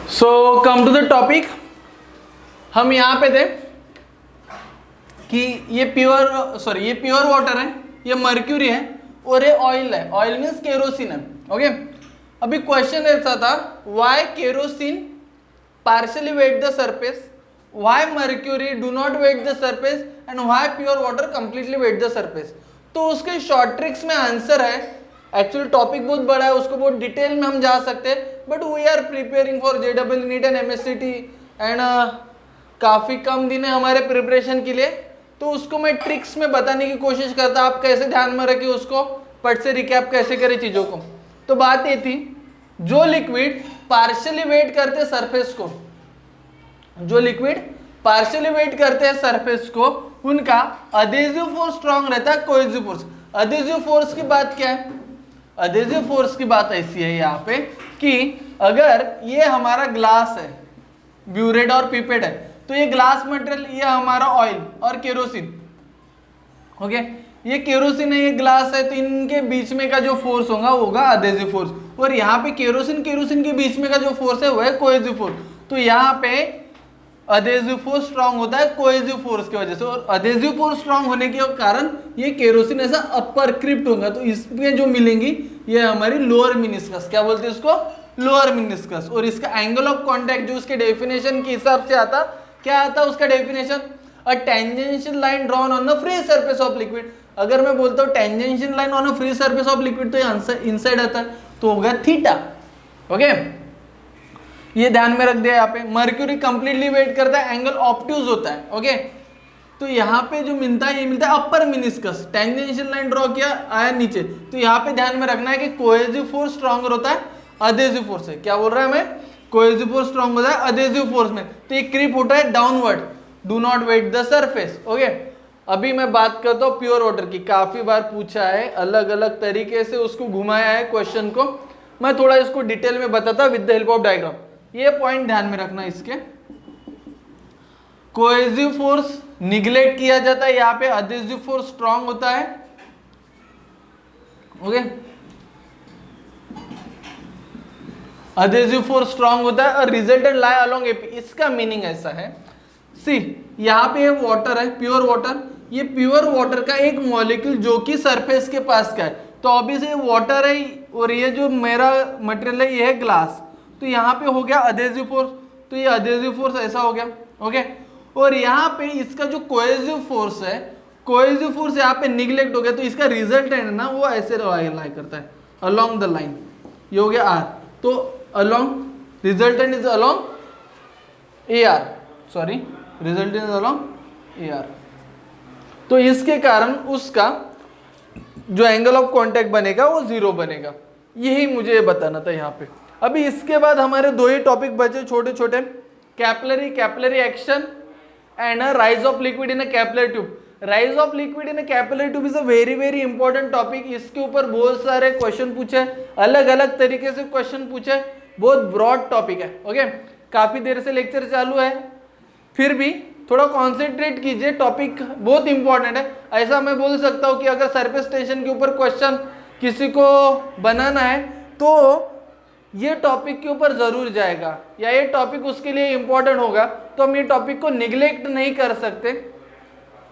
So come to the topic, हम यहाँ पे थे कि ये प्योर वाटर है, ये मर्क्यूरी है और ये ऑयल है। ऑयल मीन्स केरोसिन है। ओके, अभी क्वेश्चन ऐसा था, why kerosene partially wet the surface, why mercury do not wet the surface and why pure water completely wet the surface. तो उसके शॉर्ट ट्रिक्स में आंसर है। एक्चुअली टॉपिक बहुत बड़ा है, उसको बहुत डिटेल में हम जा सकते हैं, but we are preparing for J W NEET and MSCT and काफ़ी कम दिन है हमारे प्रिपरेशन के लिए, तो उसको मैं ट्रिक्स में बताने की कोशिश करता, आप कैसे ध्यान में रखें उसको, पट से रिकैप कैसे करें चीज़ों को। तो बात ये थी, जो लिक्विड पार्शियली वेट करते सरफेस को, जो लिक्विड पार्शियली वेट करते हैं सरफेस को, उनका अडेसिव फोर्स स्ट्रांग रहता है कोहेसिव फोर्स। अडेसिव फोर्स की बात क्या है? अडेसिव फोर्स की बात ऐसी है यहाँ पे कि अगर ये हमारा ग्लास है, ब्यूरेट और पिपेट है, तो ये ग्लास मटेरियल, ये हमारा ऑयल और केरोसिन, ओके, ये केरोसिन है, ये ग्लास है, तो इनके बीच में का जो फोर्स होगा अडेसिव फोर्स। और यहाँ पे केरोसिन के बीच में का जो फोर्स है वो है कोहेसिव फोर्स। तो यहाँ पे अडेसिव फोर्स स्ट्रांग होता है कोहेसिव फोर्स की वजह से, और अडेसिव फोर्स स्ट्रांग होने के कारण ये केरोसिन ऐसा अपर क्रिप्ट होगा, तो इसमें जो मिलेंगी ये हमारी लोअर मिनिस्कस, क्या बोलते हैं इसको, लोअर मिनिस्कस। और इसका एंगल ऑफ कांटेक्ट जो उसके डेफिनेशन के हिसाब से आता, क्या आता उसका definition, a tangential line drawn on the free surface of liquid. अगर मैं बोलता हूँ tangential line on a free surface of liquid, तो ये इनसाइड आता है, तो होगा थीटा। ओके, ये ध्यान में रख दिया। यहाँ पे मर्क्यूरी कंप्लीटली वेट करता है, एंगल ऑब्ट्यूज होता है। ओके, तो यहाँ पे जो मिलता है, ये मिलता है अपर मिनिस्कस। टेंजेंशियल लाइन ड्रॉ किया, आया नीचे, तो यहाँ पे ध्यान में रखना है कि कोहेसिव फोर्स स्ट्रॉन्गर होता है अडेसिव फोर्स से। क्या बोल रहा है हमें, कोहेसिव फोर्स स्ट्रॉन्ग होता है अडेसिव फोर्स में, तो ये क्रीप होता है downward, do not wet the surface. Okay, अभी मैं बात करता हूँ प्योर वाटर की। काफी बार पूछा है, अलग अलग तरीके से उसको घुमाया है क्वेश्चन को, मैं थोड़ा इसको डिटेल में बताता with the help of diagram. ये पॉइंट ध्यान में रखना, इसके कोहेसिव फोर्स निग्लेक्ट किया जाता है, यहाँ पे अडेसिव फोर्स स्ट्रांग होता है। ओके, अडेसिव फोर्स स्ट्रांग होता है और रिजल्टेंट लाई अलोंग एपी। इसका मीनिंग ऐसा है, सी यहाँ पे वाटर है, प्योर वाटर, ये प्योर वाटर का एक मॉलिक्यूल जो कि सरफेस के पास का है, तो ऑब्वियसली वाटर है, और ये जो मेरा मटेरियल है ये है ग्लास, तो यहाँ पे हो गया अडेसिव फोर्स, तो ये अडेसिव फोर्स ऐसा हो गया। ओके, और यहाँ पे इसका जो कोहेसिव फोर्स है, कोहेसिव फोर्स यहाँ पे निग्लेक्ट हो गया, तो इसका रिजल्टेंट है ना वो ऐसे लाई करता है अलोंग द लाइन, ये हो गया आर, तो along resultant is along A R, sorry resultant is along A R. तो इसके कारण उसका जो एंगल ऑफ कांटेक्ट बनेगा वो जीरो बनेगा। यही मुझे बताना था यहाँ पे। अभी इसके बाद हमारे दो ही टॉपिक बचे छोटे छोटे, capillary action and rise of liquid in a capillary tube. Rise of liquid in a capillary tube is a very very important topic. इसके ऊपर बहुत सारे क्वेश्चन पूछे, अलग अलग तरीके से क्वेश्चन पूछे, बहुत ब्रॉड टॉपिक है। ओके, काफी देर से लेक्चर चालू है, फिर भी थोड़ा कॉन्सेंट्रेट कीजिए, टॉपिक बहुत इंपॉर्टेंट है। ऐसा मैं बोल सकता हूँ कि अगर सरफेस टेंशन के ऊपर क्वेश्चन किसी को बनाना है तो ये टॉपिक के ऊपर जरूर जाएगा, या ये टॉपिक उसके लिए इंपॉर्टेंट होगा, तो हम ये टॉपिक को निग्लेक्ट नहीं कर सकते।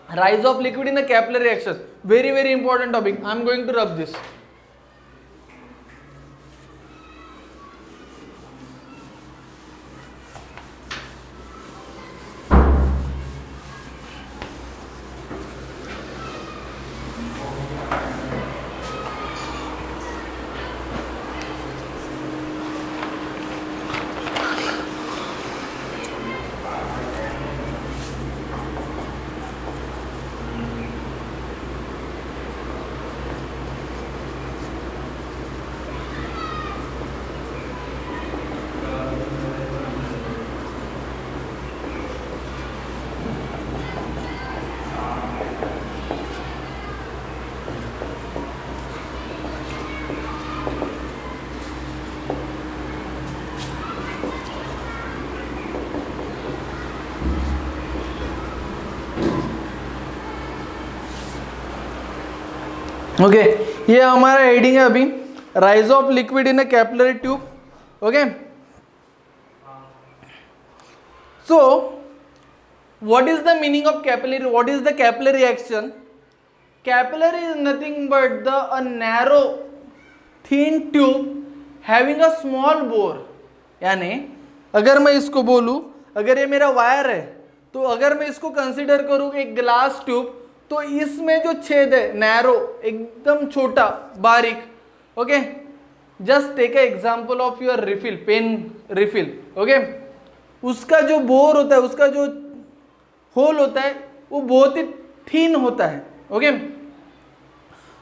Rise of liquid in a capillary action, very very important topic. I am going to rub this. Okay, ये हमारा हेडिंग है अभी, rise of liquid in a capillary tube. Okay, So what is the meaning of capillary? What is the capillary action? Capillary is nothing but a narrow thin tube having a small bore. यानी अगर मैं इसको बोलूं, अगर ये मेरा wire है, तो अगर मैं इसको कंसीडर करूं एक ग्लास ट्यूब, तो इसमें जो छेद है नैरो, एकदम छोटा बारीक. Okay, just take a example of your refill, pen refill. Okay, उसका जो बोर होता है, उसका जो होल होता है, वो बहुत ही थिन होता है. ओके,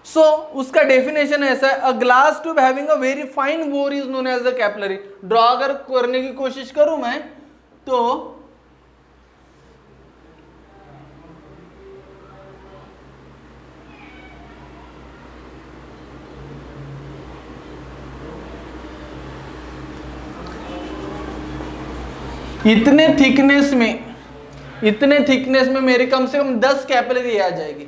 सो उसका डेफिनेशन ऐसा है, a glass tube having a very fine bore is known as the capillary. Draw अगर करने की कोशिश करूं मैं, तो इतने थिकनेस में मेरी कम से कम 10 कैपिलरी आ जाएगी.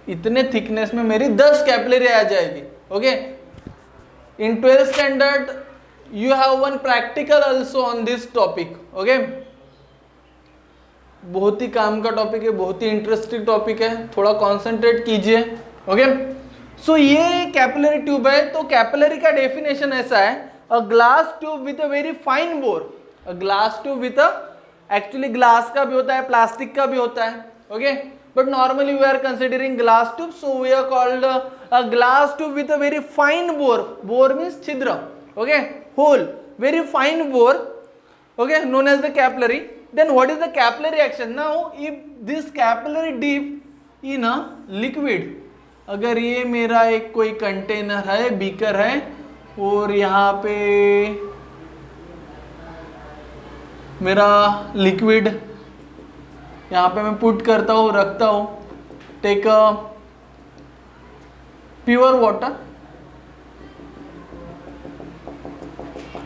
इतने थिकनेस में मेरी 10 कैपिलरी आ जाएगी. Okay, in 12th standard you have one practical also on this topic. Okay, बहुत ही काम का टॉपिक है, बहुत ही इंटरेस्टिंग टॉपिक है, थोड़ा कॉन्सेंट्रेट कीजिए. ओके, सो ये कैपिलरी ट्यूब है. तो कैपिलरी का डेफिनेशन ऐसा है, a glass tube with a very fine bore. A glass tube with actually glass का भी होता है, प्लास्टिक का भी होता है. Okay, but normally we are considering glass tube, so we are called a glass tube with a very fine bore. Bore means chidra. Okay, hole, very fine bore. Okay, known as the capillary. Then what is the capillary action? Now if this capillary dip in a liquid, अगर ये मेरा एक कोई container है, beaker है, और यहाँ पे मेरा लिक्विड यहाँ पे मैं पुट करता हूँ, रखता हूँ. Take pure water.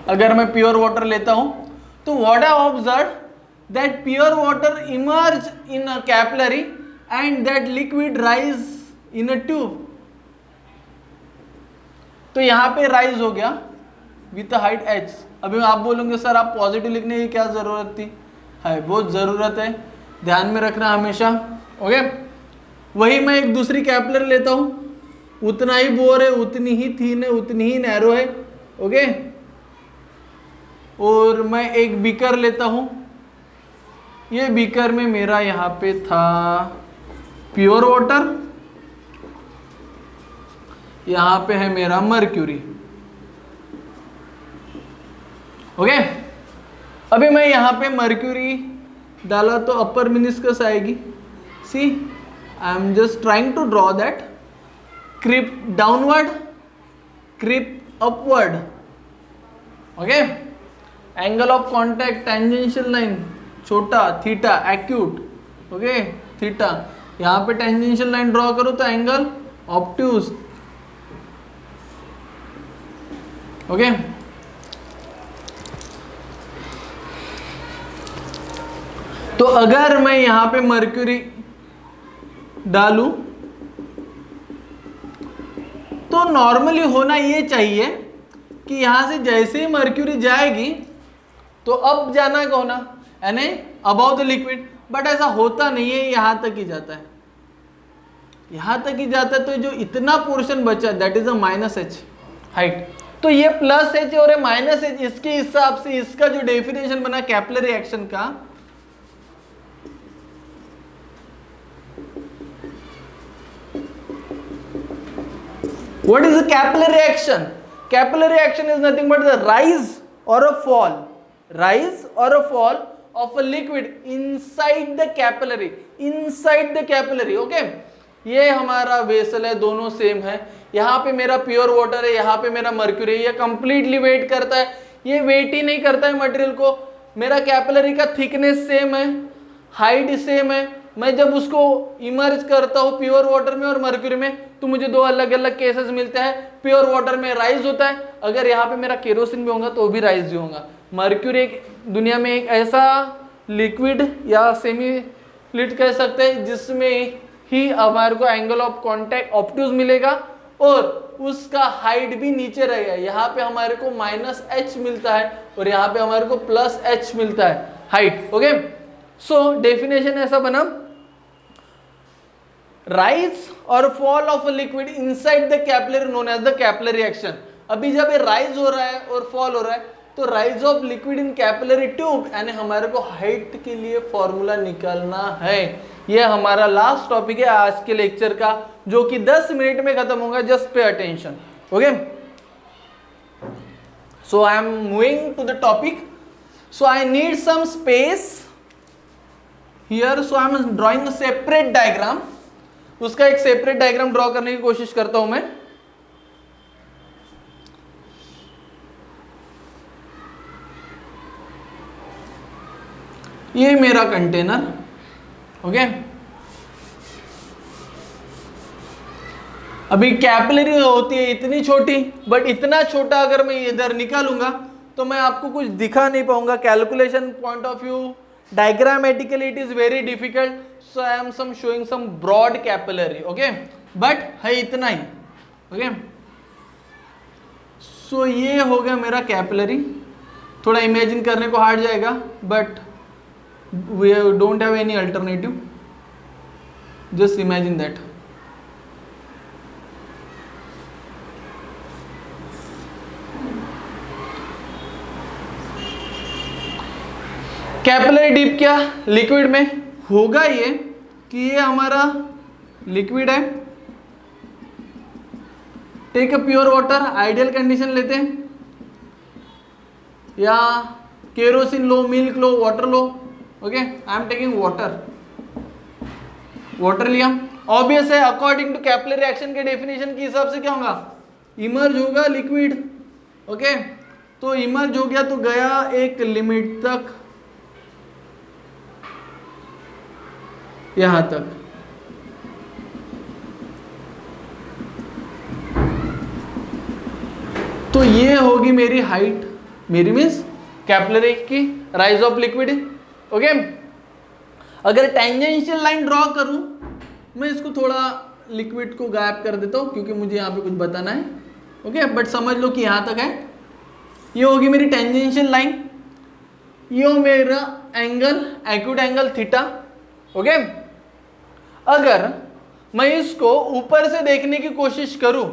अगर मैं प्योर वाटर लेता हूँ, तो what I observe that pure water emerge in a capillary and that liquid rise in a tube. तो यहाँ पे राइज हो गया विथ हाइट h. अभी आप बोलोगे सर आप पॉजिटिव लिखने की क्या जरूरत थी? है, बहुत जरूरत है, ध्यान में रखना हमेशा. ओके, वही मैं एक दूसरी कैपिलरी लेता हूं, उतना ही बोर है, उतनी ही थिन है, उतनी ही नैरो है. ओके, और मैं एक बीकर लेता हूं. ये बीकर में मेरा यहाँ पे था प्योर वाटर, यहाँ पे है मेरा मर्क्यूरी. ओके, अभी मैं यहाँ पे मर्क्यूरी डाला तो अपर मिनिस्कस आएगी. See, I am just trying to draw that. Creep downward, creep upward. Okay, angle of contact, tangential line छोटा, थीटा, एक्यूट. Okay, theta. यहाँ पे टेंजेंशियल लाइन ड्रॉ करो तो एंगल ऑब्ट्यूज. ओके, तो अगर मैं यहां पे मर्क्यूरी डालूं, तो नॉर्मली होना ये चाहिए कि यहां से जैसे ही मर्क्यूरी जाएगी तो अब जाना कौन है, यानी अबाउट द लिक्विड. बट ऐसा होता नहीं है, यहां तक ही जाता है, यहां तक ही जाता है. तो जो इतना पोर्शन बचा that is a minus h height. तो ये प्लस h और माइनस h, इसके हिसाब से इसका जो डेफिनेशन बना कैपिलरी एक्शन का, what is the capillary action? Capillary action is nothing but the rise or a fall of a liquid inside the capillary. Okay, ये हमारा वेसल है, दोनों सेम है. यहाँ पे मेरा प्योर वाटर है, यहाँ पे मेरा मर्क्यूरी है. ये कंप्लीटली वेट करता है, ये वेट ही नहीं करता है मटेरियल को. मेरा कैपिलरी का थिकनेस सेम है, हाइट सेम है. मैं जब उसको इमर्ज करता हूँ प्योर वाटर में और मर्क्यूरी में, तो मुझे दो अलग अलग केसेस मिलते हैं. प्योर वाटर में राइज होता है, अगर यहाँ पे मेरा केरोसिन भी होगा तो भी राइज ही होगा. मर्क्यूरी एक दुनिया में एक ऐसा लिक्विड या सेमी लिक्विड कह सकते हैं जिसमें ही हमारे को एंगल ऑफ कॉन्टैक्ट ऑब्ट्यूज मिलेगा और उसका हाइट भी नीचे रहेगा. यहाँ पे हमारे को -h मिलता है और यहाँ पे हमारे को +h मिलता है. हाइट। ओके, सो डेफिनेशन ऐसा बना, राइज और fall of liquid inside the capillary known as the capillary action. अभी जब ये राइज हो रहा है और फॉल हो रहा है तो rise of liquid in capillary tube, यानी हमारे को हाइट के लिए फॉर्मूला निकालना है। ये हमारा लास्ट टॉपिक है आज के लेक्चर का, जो कि 10 मिनट में खत्म होगा। Just pay attention. Okay, so I am moving to the topic. So I need some space here, so I am drawing a separate diagram. उसका एक सेपरेट डायग्राम ड्रॉ करने की कोशिश करता हूं मैं। ये मेरा कंटेनर। ओके, अभी कैपिलरी होती है इतनी छोटी, बट इतना छोटा अगर मैं इधर निकालूंगा तो मैं आपको कुछ दिखा नहीं पाऊंगा। Calculation point of view, diagrammatically it is very difficult, so I am some showing some broad capillary. Okay, but है इतना ही। ओके, सो ये हो गया मेरा कैपिलरी। थोड़ा इमेजिन करने को हार्ड जाएगा, but we don't have any alternative, just imagine that. Capillary deep क्या लिक्विड में होगा, ये कि ये हमारा लिक्विड है। Take a pure water, ideal condition लेते हैं, या केरोसिन लो, मिल्क लो, वाटर लो। Okay, I am taking water. Water लिया, ऑब्वियस है अकॉर्डिंग टू कैपिलरी एक्शन के डेफिनेशन के हिसाब से क्या होगा, इमर्ज होगा लिक्विड। ओके, तो इमर्ज हो गया तो गया एक लिमिट तक, यहां तक। तो ये होगी मेरी हाइट, मेरी मीन्स कैपिलरी की राइज ऑफ लिक्विड। ओके, अगर टेंजेंशियल लाइन ड्रॉ करूं, मैं इसको थोड़ा लिक्विड को गायब कर देता हूं क्योंकि मुझे यहां पे कुछ बताना है। ओके, बट समझ लो कि यहां तक है। ये होगी मेरी टेंजेंशियल लाइन, ये हो मेरा angle, acute angle theta. Okay, अगर मैं इसको ऊपर से देखने की कोशिश करूं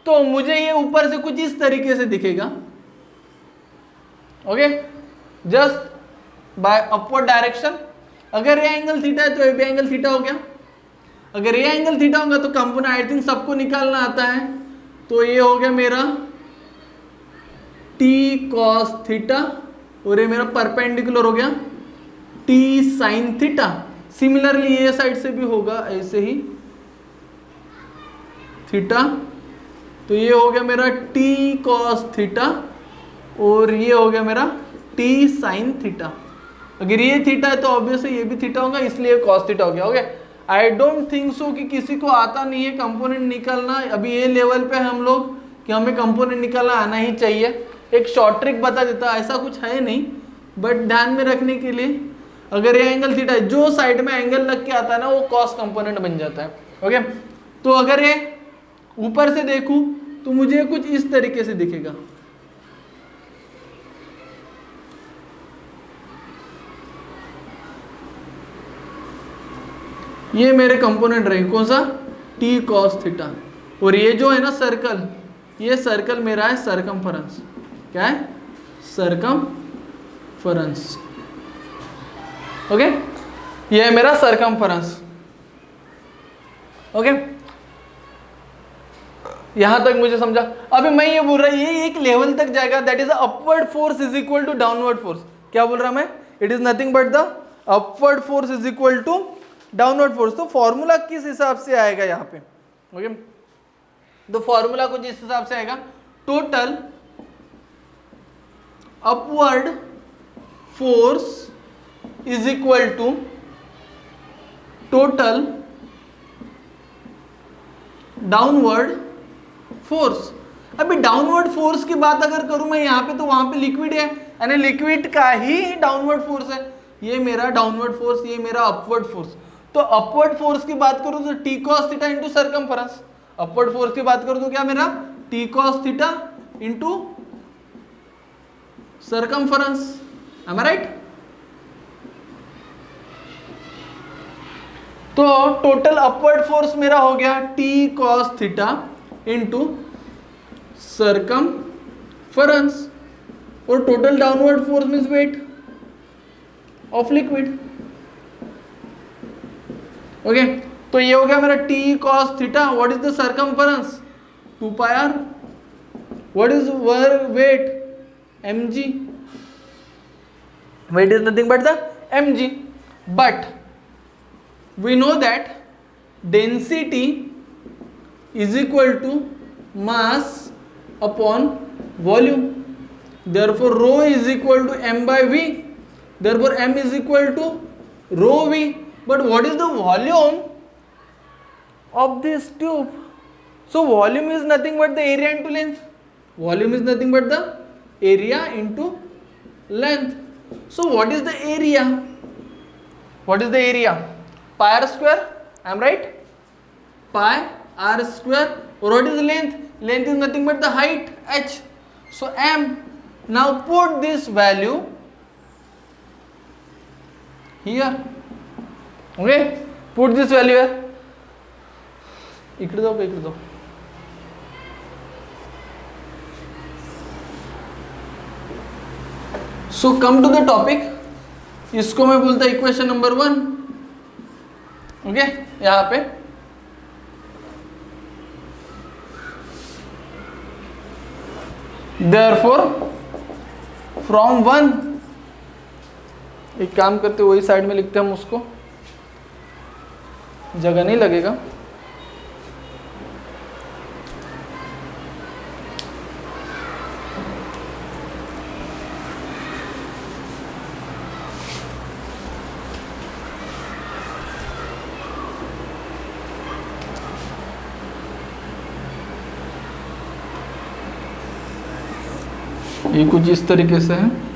तो मुझे ये ऊपर से कुछ इस तरीके से दिखेगा। Okay, just by upward direction. अगर ये एंगल थीटा है तो ये भी एंगल थीटा हो गया। अगर ये एंगल थीटा होगा तो कंपोनेंट आई थिंक सबको निकालना आता है, तो ये हो गया मेरा t cos थीटा, और ये मेरा परपेंडिकुलर हो गया t sin थीटा। सिमिलरली ये साइड से भी होगा ऐसे ही थीटा, तो ये हो गया मेरा t cos थीटा, और ये हो गया मेरा t sin थीटा। अगर ये थीटा है तो ऑब्वियसली ये भी थीटा होगा, इसलिए कॉस थीटा हो गया। Okay, I don't think so कि किसी को आता नहीं है कंपोनेंट निकालना। अभी ये लेवल पे हम लोग कि हमें कंपोनेंट निकालना आना ही चाहिए। एक शॉर्ट ट्रिक बता देता, ऐसा कुछ है नहीं, बट ध्यान में रखने के लिए, अगर ये एंगल थीटा है, जो साइड में एंगल लग के आता है ना वो कॉस कंपोनेंट बन जाता है। ओके, तो अगर ये ऊपर से देखूं तो मुझे कुछ इस तरीके से दिखेगा। ये मेरे कंपोनेंट रहे, कौन सा, t cos थीटा, और ये जो है ना सर्कल, ये सर्कल मेरा है सरकमफेरेंस। क्या है, सरकमफेरेंस। ओके, ये है मेरा सरकमफेरेंस। ओके, यहां तक मुझे समझा। अभी मैं ये बोल रहा हूं ये एक लेवल तक जाएगा, that is upward force is equal to downward force. क्या बोल रहा मैं, it is nothing but the upward force is equal to downward force. तो फॉर्मूला किस हिसाब से आएगा यहाँ पे, ओके, तो फॉर्मूला कुछ इस हिसाब से आएगा, total upward force is equal to total downward force. अभी डाउनवर्ड फोर्स की बात अगर करूं मैं यहाँ पे, तो वहां पे लिक्विड है, यानी लिक्विड का ही डाउनवर्ड फोर्स है। ये मेरा डाउनवर्ड फोर्स, ये मेरा अपवर्ड फोर्स। तो अपवर्ड फोर्स की बात करूं तो t cos theta into circumference. Upward force की बात करूं तो क्या मेरा t cos theta into circumference. Am I right? तो टोटल अपवर्ड फोर्स मेरा हो गया T cos theta into circumference, और total downward force means weight of liquid. Okay, तो ये हो गया मेरा T cos theta. What is the circumference? 2 pi r। What is weight? mg। weight is nothing but the mg, but we know that density is equal to mass upon volume, therefore rho is equal to m by v, therefore m is equal to rho v। but what is the volume of this tube? So volume is nothing but the area into length, volume is nothing but the area into length। So what is the area? What is the area? Pi r square, I am right? Pi r square। or what is the length? Length is nothing but the height h, so m। now put this value here, okay, put this value here। इकडे जाओ, इकडे जाओ। सो come to the topic, इसको मैं बोलता equation number 1। Okay, यहां पे therefore from 1, एक काम करते वही साइड में लिखते हम उसको, जगह नहीं लगेगा। ये कुछ इस तरीके से है।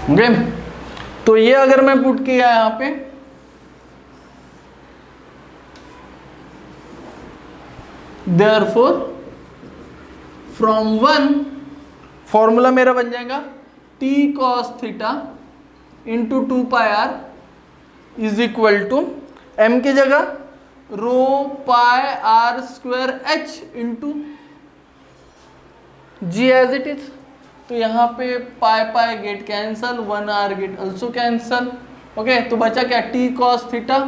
ओके, तो ये अगर मैं पुट किया यहां पे, देयरफॉर फ्रॉम 1, फॉर्मूला मेरा बन जाएगा T cos theta into 2 pi r is equal to m की जगह rho pi r square h into g as it is. तो यहाँ पे pi pi get cancel, 1 r get also cancel. Okay, तो बचा क्या? T cos theta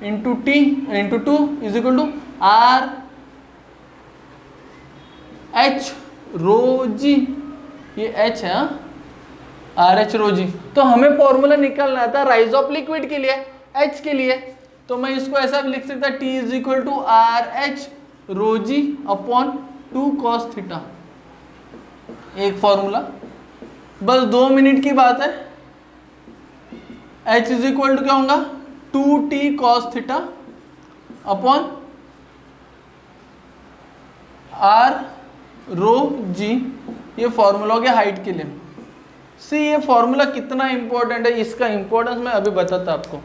into T into 2 is equal to r h rho g, ये h है are h rho जी। तो हमें फॉर्मूला निकालना था राइज ऑफ लिक्विड के लिए, h के लिए। तो मैं इसको ऐसा भी लिख सकता T is equal to r h rho g upon 2 cos theta, एक फॉर्मूला, बस 2 मिनट की बात है। h इज इक्वल टू क्या होगा? 2t cos theta upon r रो जी, ये फॉर्मूला हो गया हाइट के लिए। सी ये फॉर्मूला कितना इंपॉर्टेंट है, इसका इंपॉर्टेंस मैं अभी बताता आपको।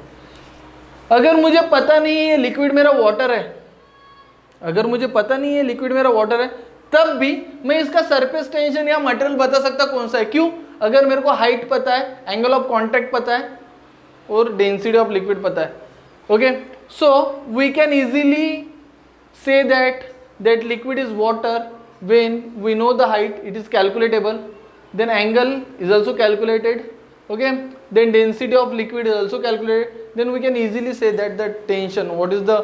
अगर मुझे पता नहीं है ये लिक्विड मेरा वाटर है, अगर मुझे पता नहीं है लिक्विड मेरा वाटर है, तब भी मैं इसका सरफेस टेंशन या मटेरियल बता सकता कौन सा है। क्यों? अगर मेरे को हाइट पता है, एंगल ऑफ कांटेक्ट पता है और डेंसिटी ऑफ लिक्विड पता है। Okay, so we can easily see that liquid is water when we know the height, it is calculatable, then angle is also calculated, okay, then density of liquid is also calculated, then we can easily say that the tension, what is the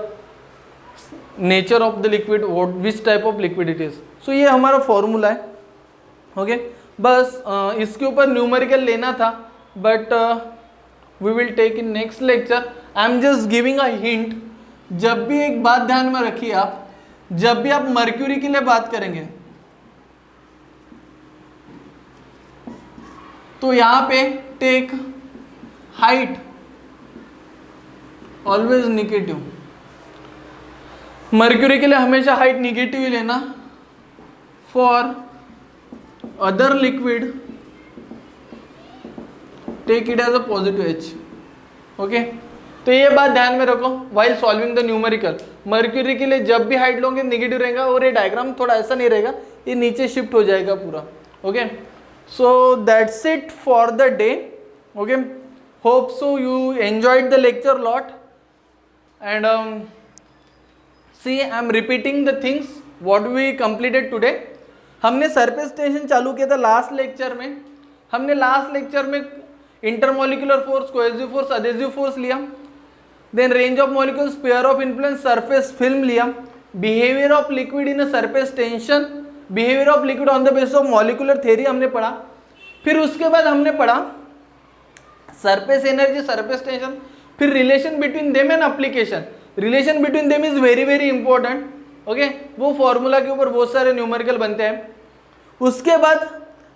nature of the liquid, what which type of liquid it is। so ये हमारा formula है। Okay, बस इसके ऊपर numerical लेना था, but we will take in next lecture. I am just giving a hint. जब भी एक बात ध्यान में रखिए आप, जब भी आप मर्क्यूरी के लिए बात करेंगे, तो यहाँ पे take height always negative, mercury के लिए हमेशा हाइट निगेटिव ही लेना। For other liquid take it as a positive H. Okay, तो ये बात ध्यान में रखो while solving the numerical. Mercury के लिए जब भी हाइट लोगे निगेटिव रहेगा, और ये डायग्राम थोड़ा ऐसा नहीं रहेगा, ये नीचे शिफ्ट हो जाएगा पूरा। Okay, so that's it for the day. Okay, hope so you enjoyed the lecture lot and see I am repeating the things what we completed today. हमने सरफेस टेंशन चालू किया था लास्ट लेक्चर में। हमने last lecture में intermolecular force, cohesive force, adhesive force लिया, then range of molecules, pair of influence, surface film लिया, behaviour of liquid in a surface tension, behaviour of liquid on the basis of molecular theory हमने पढ़ा। फिर उसके बाद हमने पढ़ा surface energy, surface tension, फिर relation between them and application. Relation between them is very very important. Okay, वो formula के ऊपर बहुत सारे न्यूमेरिकल बनते हैं। उसके बाद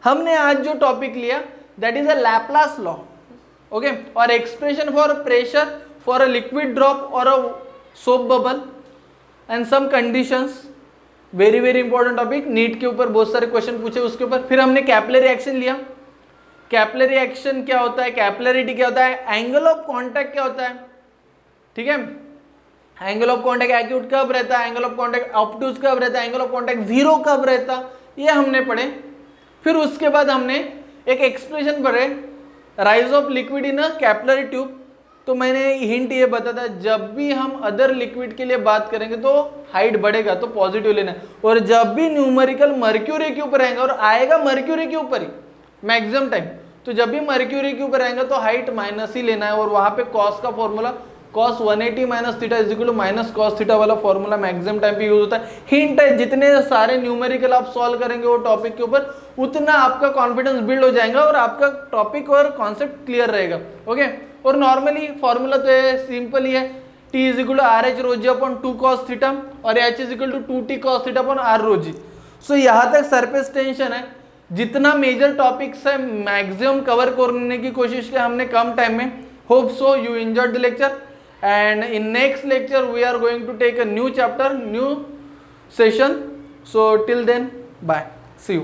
हमने आज जो टॉपिक लिया that is a Laplace law. Okay, और expression for pressure for a liquid drop और a soap bubble and some conditions, very very important topic. NEET के ऊपर बहुत सारे क्वेश्चन पूछे उसके ऊपर। फिर हमने कैपिलरी एक्शन लिया। कैपिलरी एक्शन क्या होता है, कैपिलरिटी क्या होता है, एंगल ऑफ कॉन्टैक्ट क्या होता है, ठीक है, एंगल ऑफ कॉन्टैक्ट एक्यूट कब रहता है, एंगल ऑफ कॉन्टैक्ट ऑब्टूज कब रहता है, एंगल ऑफ कॉन्टैक्ट जीरो कब रहता, ये हमने पढ़े। फिर उसके बाद हमने एक एक्सप्रेशन पढ़े, rise of liquid in a capillary tube. तो मैंने हिंट ये बताया था जब भी हम अदर लिक्विड के लिए बात करेंगे तो हाइट बढ़ेगा तो पॉजिटिव लेना है, और जब भी न्यूमेरिकल मर्क्यूरी के ऊपर आएगा, और आएगा मर्क्यूरी के ऊपर ही मैक्सिमम टाइम, तो जब भी मर्क्यूरी के ऊपर आएगा तो हाइट माइनस ही लेना है। और वहां पे कॉस का formula cos 180 minus theta is equal to minus cos theta वाला फॉर्मूला मैक्सिमम टाइम पे यूज होता है। हिंट है, जितने सारे न्यूमेरिकल आप सॉल्व करेंगे वो टॉपिक के ऊपर, उतना आपका कॉन्फिडेंस बिल्ड हो जाएगा और आपका टॉपिक और कॉन्सेप्ट क्लियर रहेगा। ओके, और नॉर्मली फॉर्मूला तो सिंपल ही है, T is equal to r h rho g upon 2 cos theta और H is equal to 2T cos theta upon r rho g. So यहाँ तक सरफेस टेंशन है। जितना मेजर टॉपिक्स है मैक्सिमम कवर करने की कोशिश की हमने कम टाइम में। Hope so you enjoyed the lecture and in next lecture we are going to take a new chapter, new session. So till then, bye, see you.